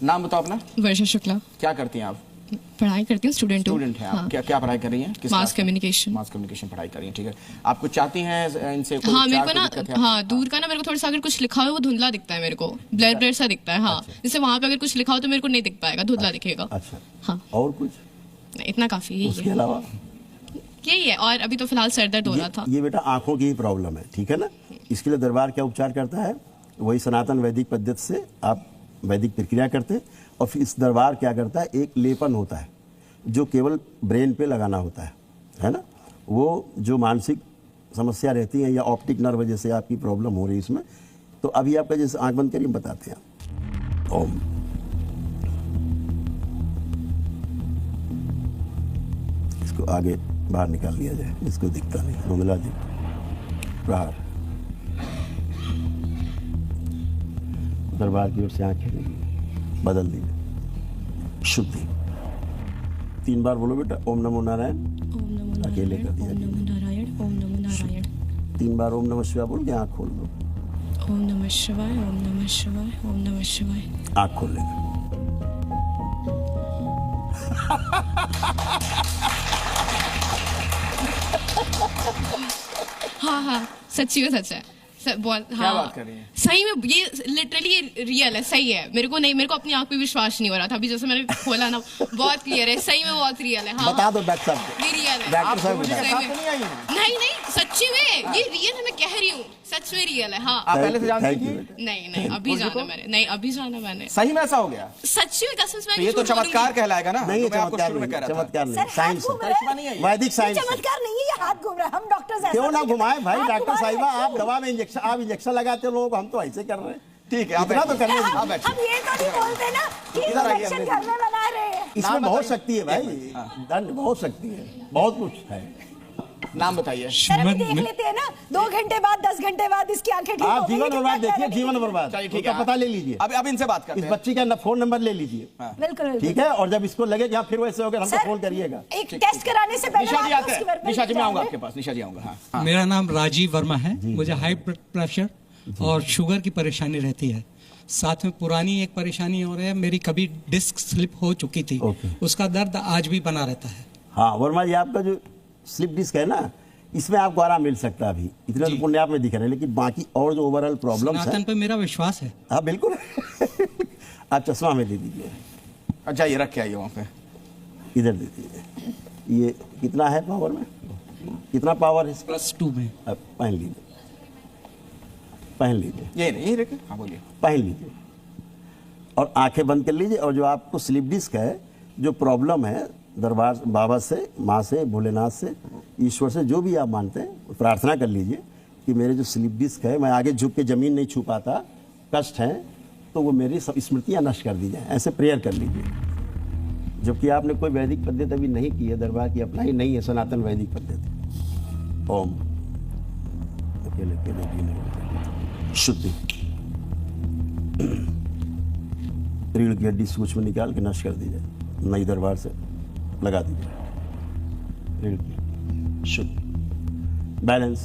नाम बताओ अपना। वर्षा शुक्ला। क्या करती हैं आप? पढ़ाई करती हूँ, स्टूडेंट हूँ। स्टूडेंट हैं आप। हाँ। क्या पढ़ाई कर रही हैं? Mass communication. मास कम्युनिकेशन पढ़ाई कर रही हैं, ठीक है। आप कुछ चाहती हैं इनसे? हाँ, मेरे को ना, हाँ, दूर का ना, मेरे को थोड़ा सा अगर कुछ लिखा हो वो धुंधला दिखता है, मेरे को ब्लर ब्लर सा दिखता है। हाँ, जैसे वहाँ पे अगर कुछ लिखा हो तो मेरे को नहीं दिख पाएगा, धुंधला दिखेगा। अच्छा, हाँ। और कुछ? इतना काफी है। उसके अलावा यही है। और अभी तो फिलहाल सर दर्द हो रहा था। ये बेटा आंखों की ही प्रॉब्लम है, ठीक है ना। इसके लिए दरबार क्या उपचार करता है? वही सनातन वैदिक पद्धति से आप वैदिक प्रक्रिया करते हैं, और फिर इस दरबार क्या करता है, एक लेपन होता है जो केवल ब्रेन पे लगाना होता है ना। वो जो मानसिक समस्या रहती है या ऑप्टिक नर्व जैसे आपकी प्रॉब्लम हो रही है इसमें, तो अभी आपका जैसे आंख बंद करिए, बताते हैं। ओम। इसको आगे बाहर निकाल लिया जाए, इसको दिखता नहीं, धुंधला दिख। बाहर दरबार की ओर से आंखें बदल दीजिए। शुद्धि 3 बार बोलो बेटा। ओम नमो नारायण। ओम नमो नारायण। अकेले कर दिया। ओम नमो नारायण। ओम नमो नारायण। 3 बार ओम नमः शिवाय बोल के आँख खोल दो। ओम नमः शिवाय। ओम नमः शिवाय। ओम नमः शिवाय। आँख खोल लेगा। हाँ हाँ, सच्ची में सच है। बहुत। हाँ, क्या बात कर रही हैं? सही में ये लिटरली रियल है, सही है। मेरे को अपनी आंख पे विश्वास नहीं हो रहा था। अभी जैसे मैंने खोला ना, बहुत क्लियर है, सही में बहुत रियल है। हाँ, बता दो डॉक्टर साहब को। ये रियल है। डॉक्टर साहब मुझे बताएं। साथ तो नहीं आई हैं? नहीं नहीं, सच्ची में ये रियल है, मैं कह रही हूँ, सच में रियल है। हाँ। आप पहले से जानती Thank you, थी? बेटा। नहीं नहीं, अभी जाना मैंने। नहीं, अभी जाना मैंने। सही में ऐसा हो गया? सच्ची में, कसम से। तो ये तो चमत्कार कहलाएगा ना। नहीं, जो मैं आपको चमत्कार शुरू में नहीं, कह रहा था। चमत्कार नहीं, सर, साइंस हाथ घूम है, रहा है। नहीं आई। वैदिक साइंस है। चमत्कार नहीं है, ये हाथ घूम रहा है। हम डॉक्टर्स क्यों ना घुमाए भाई डॉक्टर साहिबा, आप दवा में इंजेक्शन, आप इंजेक्शन लगाते हो लोगों को, हम तो ऐसे कर रहे हैं। ठीक है, आप इतना तो करने आप हम बैठिए। ये तो नहीं बोलते ना कि इधर आइए, इंजेक्शन अपने- घर में बना रहे हैं। इसमें नाम बहुत बताइए। शक्ति है भाई, दंड बहुत शक्ति है, बहुत कुछ है। नाम बताइए। सर, अभी देख लेते हैं ना, 2 घंटे बाद, 10 घंटे बाद इसकी आंखें ठीक हो आप गई, जीवन लेकिन बर्बाद क्या देखिए, करें? जीवन बर्बाद। चलिए, ठीक उसका है। पता ले लीजिए। अब इनसे बात करते इस हैं। बच्ची का फोन नंबर ले लीजिए, बिल्कुल ठीक है। और जब इसको लगे कि आप फिर वैसे हो गए, हमको सर, फोन करिएगा। एक टेस्ट कराने से पहले निशा जी आप आते उसकी हैं। verbal निशा जी, मैं आऊंगा जाएंगे। आपके पास। निशा जी आऊंगा। हाँ। मेरा नाम राजीव वर्मा है। मुझे हाई ब्लड प्रेशर और शुगर की परेशानी रहती है। साथ में पुरानी एक परेशानी और है, मेरी कभी डिस्क स्लिप हो चुकी थी, उसका दर्द आज भी बना रहता है। हाँ वर्मा जी, आपका जो स्लिप डिस्क है ना, इसमें आपको आराम मिल सकता है। अभी इतने तो पुण्य आप में दिख रहे हैं, लेकिन बाकी और जो ओवरऑल प्रॉब्लम है, सनातन पे मेरा विश्वास है। हाँ बिल्कुल। आप चश्मा में दे दीजिए, अच्छा, ये रख के आइए वहाँ पे। इधर दे दीजिए। ये कितना है पावर में, कितना पावर है? +2 में। अब पहन लीजिए, पहन लीजिए, ये नहीं, ये रखे। हाँ, बोलिए। पहन लीजिए और आंखें बंद कर लीजिए। और जो आपको स्लिप डिस्क है, जो प्रॉब्लम है, दरबार बाबा से, माँ से, भोलेनाथ से, ईश्वर से, जो भी आप मानते हैं, प्रार्थना कर लीजिए कि मेरे जो स्लिप डिस्क है, मैं आगे झुक के जमीन नहीं छू पाता, कष्ट है, तो वो मेरी सब स्मृतियाँ नष्ट कर दी जाए, ऐसे प्रेयर कर लीजिए। जबकि आपने कोई वैदिक पद्धति अभी नहीं की है, दरबार की अपना ही नहीं है सनातन वैदिक पद्धति। ओम। अकेले अकेले जीने शुद्धि। रीढ़ की हड्डी सूक्ष्म निकाल के नष्ट कर दीजिए, नई दरबार से लगा दीजिए। रीढ़ की शुद्ध, बैलेंस,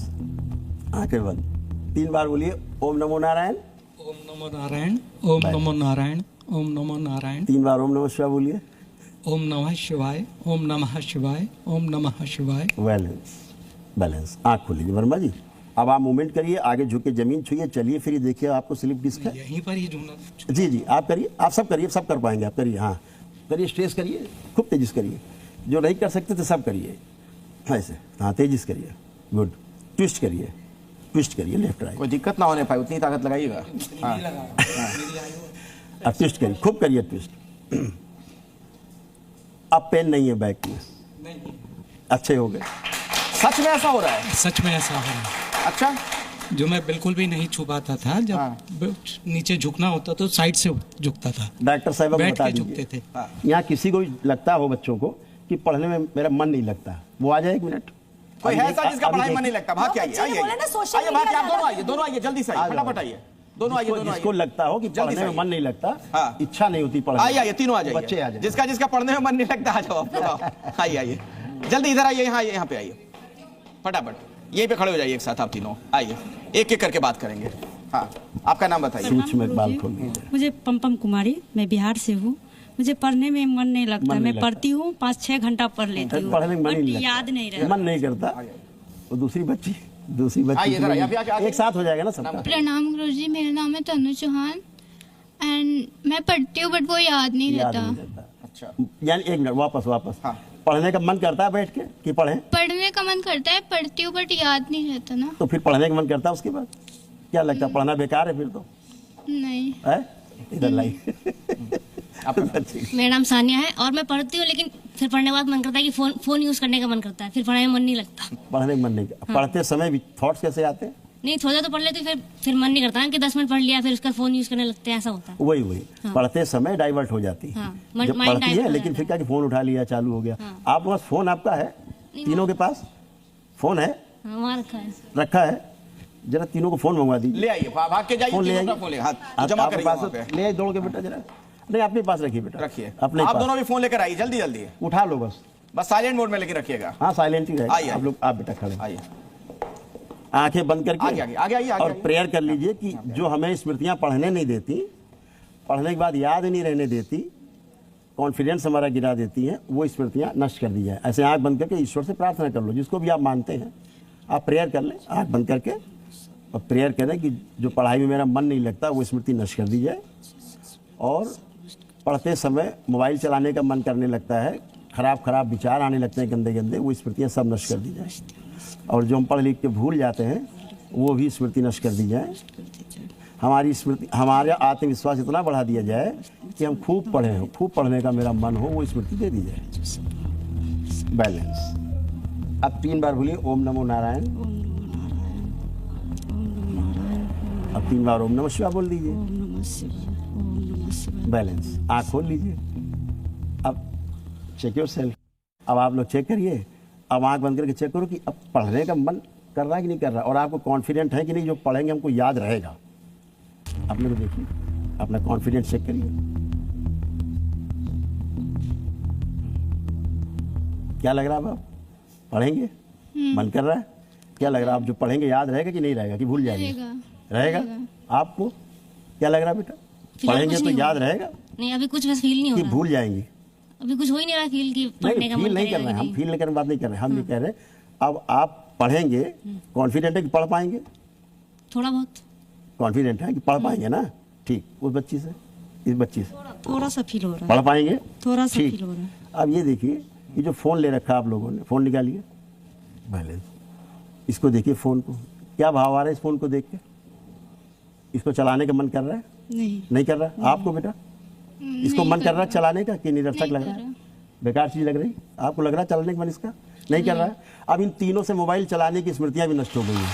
आंखें बंद। 3 बार बोलिए ओम नमो नारायण। ओम नमो नारायण। ओम नमो नारायण। ओम नमो नारायण। 3 बार ओम नमः शिवाय बोलिए। ओम नमः शिवाय। ओम नमः शिवाय। ओम नमः शिवाय। Balance, balance. आँख खोल लीजिए वर्मा जी। अब आप मूवमेंट करिए, आगे झुक के जमीन छुइए, चलिए, फिर देखिए आपको स्लिप डिस्क है। यहीं पर ही झूमना। जी जी, आप करिए, आप सब करिए, सब कर पाएंगे आप। करिए, हाँ करिए, स्ट्रेस करिए, खूब तेजिस करिए। जो नहीं कर सकते तो सब करिए ऐसे, हाँ तेजिस करिए, गुड। ट्विस्ट करिए, ट्विस्ट करिए, लेफ्ट राइट। कोई दिक्कत ना होने पाए, उतनी ताकत लगाइएगा। हाँ। अब ट्विस्ट करिए, खूब करिए ट्विस्ट। अब पेन नहीं है बैक में, अच्छे हो गए। सच में ऐसा हो रहा है? सच में ऐसा हो रहा है। अच्छा, जो मैं बिल्कुल भी नहीं छू पाता था, जब नीचे झुकना होता तो साइड से झुकता था। डॉक्टर साहब बैठ बता के दीजिए, झुकते थे। यहाँ किसी को भी लगता हो बच्चों को कि पढ़ने में मेरा मन नहीं लगता, वो आ जाए 1 मिनट। कोई है ऐसा जिसका पढ़ाई में मन नहीं लगता? भाग के आइए, बच्चे ने आइए, बोला ना, social आइए, भाग के, आप media दोनों आइए, दोनों आइए, जल्दी से आइए, फटाफट आइए, दोनों आइए, दोनों जिसको आइए। लगता हो कि जल्दी पढ़ने में से मन नहीं लगता, हाँ। इच्छा नहीं होती पढ़ने आइए, आइए, तीनों आ जाइए। बच्चे आ जाए। जिसका जिसका पढ़ने में मन नहीं लगता, आ जाओ आप। आइए, आइए, जल्दी इधर आइए, यहाँ पे आइए, फटाफट यहीं पे खड़े हो जाइए एक साथ आप तीनों। आइए, एक एक करके बात करेंगे। हाँ, आपका नाम बताइए। सूक्ष्म इकबाल खोल लीजिए। मुझे पम्पम कुमारी, मैं बिहार से हूँ। मुझे पढ़ने में मन नहीं लगता। मन नहीं मैं लगता। पढ़ती हूँ, 5-6 घंटा पढ़ लेती हूँ, पढ़ने में मन बट नहीं लगता, याद नहीं रहता। मन नहीं करता। वो दूसरी बच्ची आइए, इधर आइए, आगे। एक साथ हो जाएगा ना सबका। प्रणाम गुरुजी, मेरा नाम है तनु चौहान एंड मैं पढ़ती हूँ बट वो याद नहीं याद रहता। नहीं रहता। अच्छा, यानी एक मिनट, वापस। हाँ। पढ़ने का मन करता है बैठ के कि पढ़ें, पढ़ने का मन करता है, पढ़ती हूँ बट याद नहीं रहता ना। तो फिर पढ़ने का मन करता है उसके बाद? क्या लगता है, पढ़ना बेकार है फिर तो? नहीं। है इधर लाई। मेरा नाम सानिया है और मैं पढ़ती हूँ, लेकिन फिर पढ़ने के बाद मन करता है कि फोन यूज करने का मन करता है, फिर पढ़ाई में मन नहीं लगता। पढ़ने का मन नहीं करता। पढ़ते समय भी थॉट्स कैसे आते हैं? नहीं, थोड़ा तो पढ़ लेते, फिर मन नहीं करता ना कि 10 मिनट पढ़ लिया फिर उसका फोन यूज करने लगते हैं, ऐसा होता है। वही पढ़ते समय डाइवर्ट हो जाती है। हाँ, जब माइंड पढ़ती डाइवर्ट है हो लेकिन जाता फिर क्या कि फोन उठा लिया, चालू हो गया। हाँ। आपके पास फोन आपका है? तीनों के पास फोन है? हाँ, वहाँ रखा है। रखा है? जरा तीनों को फोन मंगवा दीजिए। ले आइए, भाग के जाइए, फोन ले तीनों आइए। का फोन ले, हाँ, जमा आपके करिए पास वहाँ पे। ले आइए, दौड़ के बेटा जरा। नहीं, अपने पास रखिए बेटा, रखिए, अपने आप पास। दोनों भी फोन लेकर आइए, जल्दी उठा लो बस साइलेंट मोड में लेके रखिएगा। हाँ, साइलेंट ही आइए, रहेगा। आप लोग, आप बेटा खड़े, आइए, आंखें बंद करके आगे आइए, और प्रेयर कर लीजिए कि जो हमें स्मृतियां पढ़ने नहीं देती, पढ़ने के बाद याद नहीं रहने देती, कॉन्फिडेंस हमारा गिरा देती हैं, वो स्मृतियां नष्ट कर दी जाए। ऐसे आंख बंद करके ईश्वर से प्रार्थना कर लो, जिसको भी आप मानते हैं। आप प्रेयर कर लें आंख बंद करके और प्रेयर करें कि जो पढ़ाई में मेरा मन नहीं लगता वो स्मृति नष्ट कर दी जाए, और पढ़ते समय मोबाइल चलाने का मन करने लगता है, खराब विचार आने लगते हैं गंदे गंदे, वो स्मृतियाँ सब नष्ट कर दी जाए। और जो हम पढ़ लिख के भूल जाते हैं वो भी स्मृति नष्ट कर दी जाए। हमारी स्मृति, हमारा आत्मविश्वास इतना बढ़ा दिया जाए कि हम खूब पढ़े हो, खूब पढ़ने का मेरा मन हो, वो स्मृति दे दी जाए। बैलेंस। अब 3 बार बोलिए ओम नमो नारायण। अब 3 बार ओम नमः शिवाय बोल दीजिए। बैलेंस। आँख खोल लीजिए। अब चेक योर सेल्फ। अब आप लोग चेक करिए। अब आँख बंद करके चेक करो कि अब पढ़ने का मन कर रहा है कि नहीं कर रहा, और आपको कॉन्फिडेंट है कि नहीं जो पढ़ेंगे हमको याद रहेगा। आप लोग देखिए, अपना कॉन्फिडेंस चेक करिए। क्या लग रहा है? अब पढ़ेंगे, मन कर रहा है? क्या लग रहा है? आप जो पढ़ेंगे याद रहेगा कि नहीं रहेगा, कि भूल जाएंगे? रहेगा। आपको क्या लग रहा है बेटा? पढ़ेंगे तो याद रहेगा? नहीं, अभी कुछ बस फील नहीं हो कि रहा। भूल जाएंगे? अभी कुछ हो ही नहीं रहा फील कि पढ़ने का फील मन नहीं करेगा कर रहे हैं कि हम, फील नहीं करने की बात नहीं कर रहे हैं हम, ये कह रहे हैं अब आप पढ़ेंगे, कॉन्फिडेंट है कि पढ़ पाएंगे? थोड़ा बहुत कॉन्फिडेंट है कि पढ़ पाएंगे ना? ठीक। उस बच्ची से, इस बच्ची से थोड़ा सा फील हो रहा है। पढ़ पाएंगे? थोड़ा सा ठीक। फील हो रहा है। अब ये देखिए, ये जो फोन ले रखा आप लोगों ने, फोन निकालिए, बैलेंस। इसको देखिए, फोन को क्या भाव आ रहा है इस फोन को देख के? इसको चलाने का मन कर रहा है? नहीं कर रहा? आपको बेटा इसको मन कर रहा है चलाने का कि निरर्थक लग रहा है, बेकार चीज लग रही? आपको लग रहा है चलाने का मन इसका? नहीं कर रहा है। अब इन तीनों से मोबाइल चलाने की स्मृतियां भी नष्ट हो गई हैं।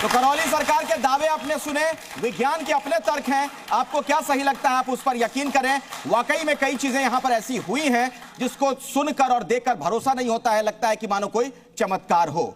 तो करौली सरकार के दावे आपने सुने, विज्ञान के अपने तर्क हैं, आपको क्या सही लगता है आप उस पर यकीन करें। वाकई में कई चीजें यहां पर ऐसी हुई हैं जिसको सुनकर और देखकर भरोसा नहीं होता है, लगता है कि मानो कोई चमत्कार हो।